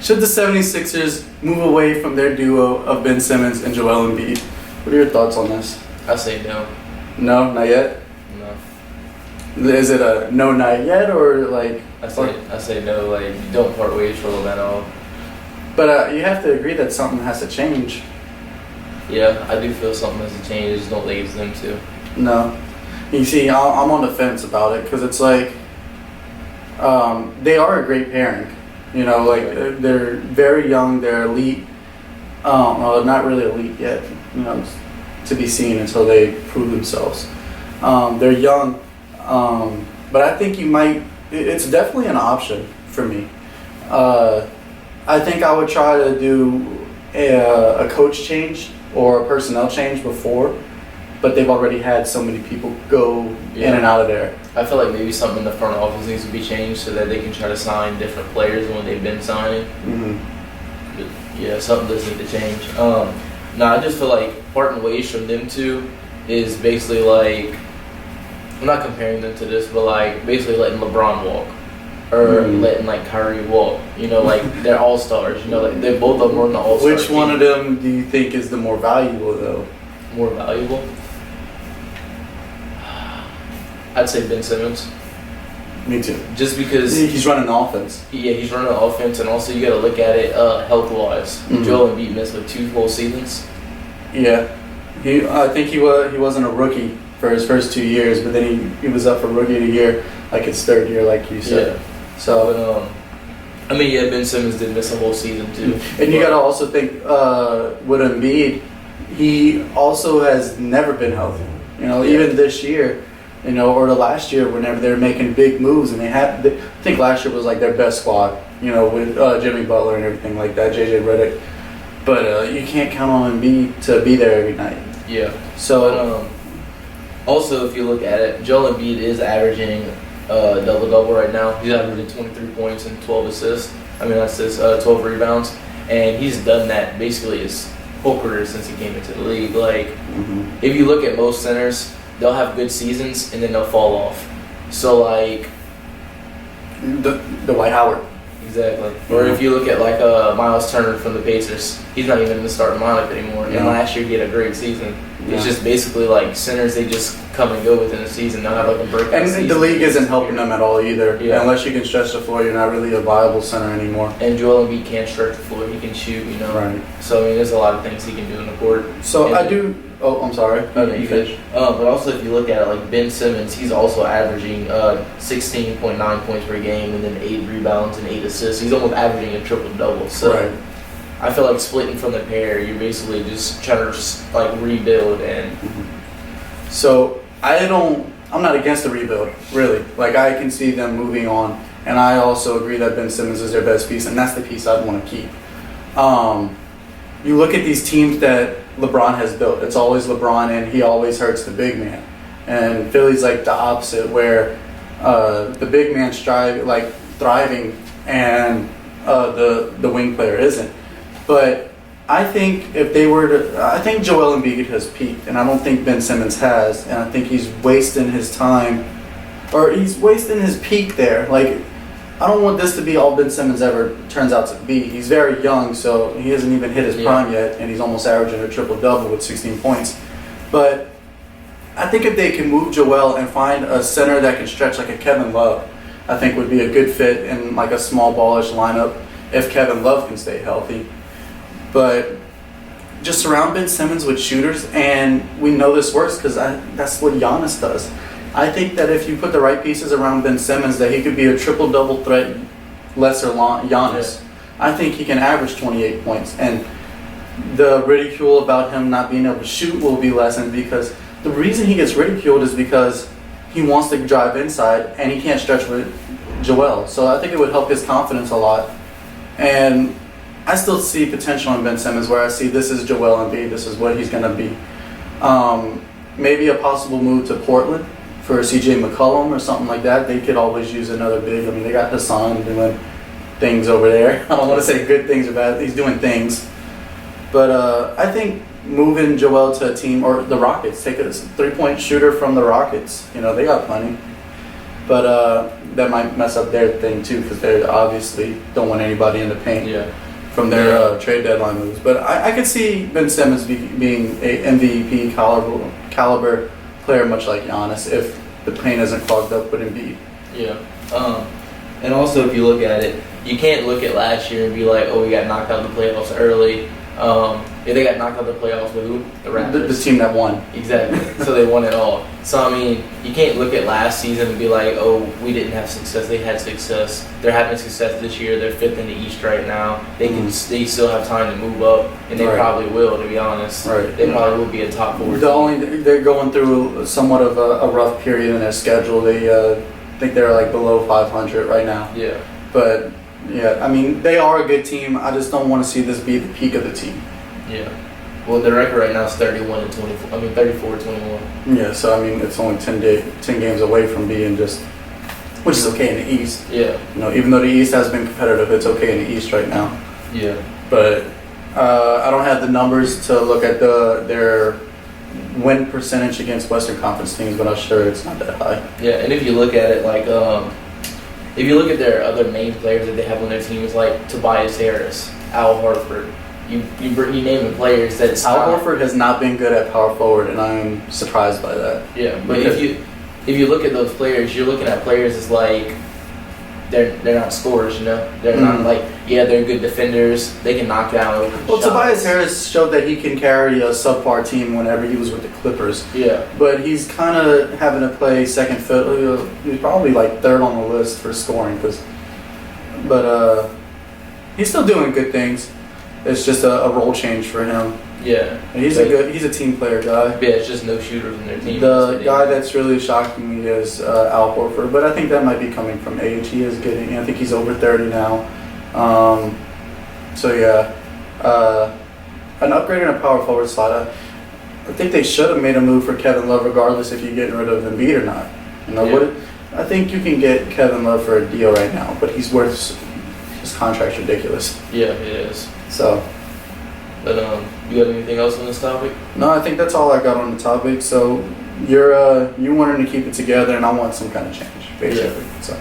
Should the 76ers move away from their duo of Ben Simmons and Joel Embiid? What are your thoughts on this? I say no. No, not yet? No. Is it a no, not yet, or like... I say no, like, you don't part ways for them at all. But you have to agree that something has to change. Yeah, I do feel something has to change. I just don't think it's them too. No. You see, I'm on the fence about it because it's like they are a great pairing. You know, like they're very young, they're elite. Well, not really elite yet, you know, to be seen until they prove themselves. They're young, but I think it's definitely an option for me. I think I would try to do a coach change or a personnel change before, but they've already had so many people go in and out of there. I feel like maybe something in the front office needs to be changed so that they can try to sign different players than what they've been signing. Mm-hmm. But yeah, something does need to change. I just feel like parting ways from them two is basically like, I'm not comparing them to this, but like basically letting LeBron walk or letting like Kyrie walk. You know, like they're all stars. You know, like they both of them are in the all star. Which one of them do you think is the more valuable though? More valuable? I'd say Ben Simmons. Me too. Just because he's running the offense. Yeah, he's running the offense, and also you got to look at it health-wise. Mm-hmm. Joel Embiid missed with 2 full seasons. Yeah, I think he wasn't a rookie for his first 2 years, but then he was up for rookie of the year, like his 3rd year, like you said. Yeah. So, but, Ben Simmons did miss a whole season too. And you got to also think with Embiid, he also has never been healthy. You know, even this year. You know, or the last year, whenever they were making big moves, and I think last year was like their best squad. You know, with Jimmy Butler and everything like that, JJ Redick. But you can't count on Embiid to be there every night. Yeah. So, also, if you look at it, Joel Embiid is averaging double-double right now. He's averaging 23 points and 12 assists. That's his 12 rebounds, and he's done that basically his whole career since he came into the league. Like, if you look at most centers, they'll have good seasons and then they'll fall off. So like the Dwight Howard. Exactly. Or if you look at like Miles Turner from the Pacers, he's not even in the starting lineup anymore. And last year he had a great season. It's just basically like centers, they just come and go within a season. They'll have like a breakout season. And the league isn't helping them at all either. Yeah. Unless you can stretch the floor, you're not really a viable center anymore. And Joel Embiid can't stretch the floor. He can shoot, you know. Right. So there's a lot of things he can do in the court. So Oh, I'm sorry. You finish. But also, if you look at it, like Ben Simmons, he's also averaging 16.9 points per game and then 8 rebounds and 8 assists. He's almost averaging a triple-double. So I feel like splitting from the pair, you're basically just trying to rebuild. And so I'm not against the rebuild, really. Like, I can see them moving on. And I also agree that Ben Simmons is their best piece, and that's the piece I'd want to keep. You look at these teams that LeBron has built. It's always LeBron, and he always hurts the big man. And Philly's like the opposite, where the big man's thriving, and the wing player isn't. But I think I think Joel Embiid has peaked, and I don't think Ben Simmons has, and I think he's wasting his time, or he's wasting his peak there. Like, I don't want this to be all Ben Simmons ever turns out to be. He's very young, so he hasn't even hit his prime yet, and he's almost averaging a triple-double with 16 points. But I think if they can move Joel and find a center that can stretch like a Kevin Love, I think would be a good fit in like a small ballish lineup if Kevin Love can stay healthy. But just surround Ben Simmons with shooters, and we know this works because that's what Giannis does. I think that if you put the right pieces around Ben Simmons, that he could be a triple-double threat, lesser Giannis. I think he can average 28 points. And the ridicule about him not being able to shoot will be lessened, because the reason he gets ridiculed is because he wants to drive inside and he can't stretch with Joel. So I think it would help his confidence a lot. And I still see potential in Ben Simmons, where I see this is Joel Embiid, this is what he's going to be. Maybe a possible move to Portland for CJ McCollum or something like that. They could always use another big. I mean, they got Hassan doing things over there. I don't want to say good things or bad. He's doing things. But I think moving Joel to a team, or the Rockets, take a 3-point shooter from the Rockets. You know, they got plenty. But that might mess up their thing too, because they obviously don't want anybody in the paint. Yeah. From their trade deadline moves. But I could see Ben Simmons being a MVP caliber player, much like Giannis, if the paint isn't clogged up with Embiid. Yeah. And also, if you look at it, you can't look at last year and be like, oh, we got knocked out of the playoffs early. Yeah, they got knocked out of the playoffs with who? The Raptors. The team that won. Exactly. So they won it all. So, I mean, you can't look at last season and be like, oh, we didn't have success. They had success. They're having success this year. They're 5th in the East right now. They they still have time to move up, and they probably will, to be honest. Right. They probably will be a top 4 team. They're going through somewhat of a rough period in their schedule. They think they're like below 500 right now. Yeah. But, yeah, I mean, they are a good team. I just don't want to see this be the peak of the team. Yeah. Well, the record right now is 34-21. Yeah, so I mean, it's only 10 games away from being just, which is okay in the East. Yeah. You know, even though the East has been competitive, it's okay in the East right now. Yeah. But I don't have the numbers to look at their win percentage against Western Conference teams, but I'm sure it's not that high. Yeah, and if you look at it, like, if you look at their other main players that they have on their teams, like Tobias Harris, Al Horford. You naming players that Al Horford has not been good at power forward, and I'm surprised by that. Yeah, but if you look at those players, you're looking at players as like they're not scorers, you know. They're not like they're good defenders. They can knock down. Well, Tobias Harris showed that he can carry a subpar team whenever he was with the Clippers. Yeah, but he's kind of having to play second fiddle. He's probably like 3rd on the list for scoring, but he's still doing good things. It's just a role change for him. Yeah, and he's a team player guy. Yeah, it's just no shooters in their team. The guy that's really shocking me is Al Horford, but I think that might be coming from age. He is getting. I think he's over 30 now. So yeah, an upgrade in a power forward slot. I think they should have made a move for Kevin Love, regardless if you're getting rid of Embiid or not. You know what? I think you can get Kevin Love for a deal right now, but he's worth. His contract's ridiculous. Yeah, it is. So, but you got anything else on this topic? No, I think that's all I got on the topic. So, you wanting to keep it together, and I want some kind of change, basically. Yeah. So.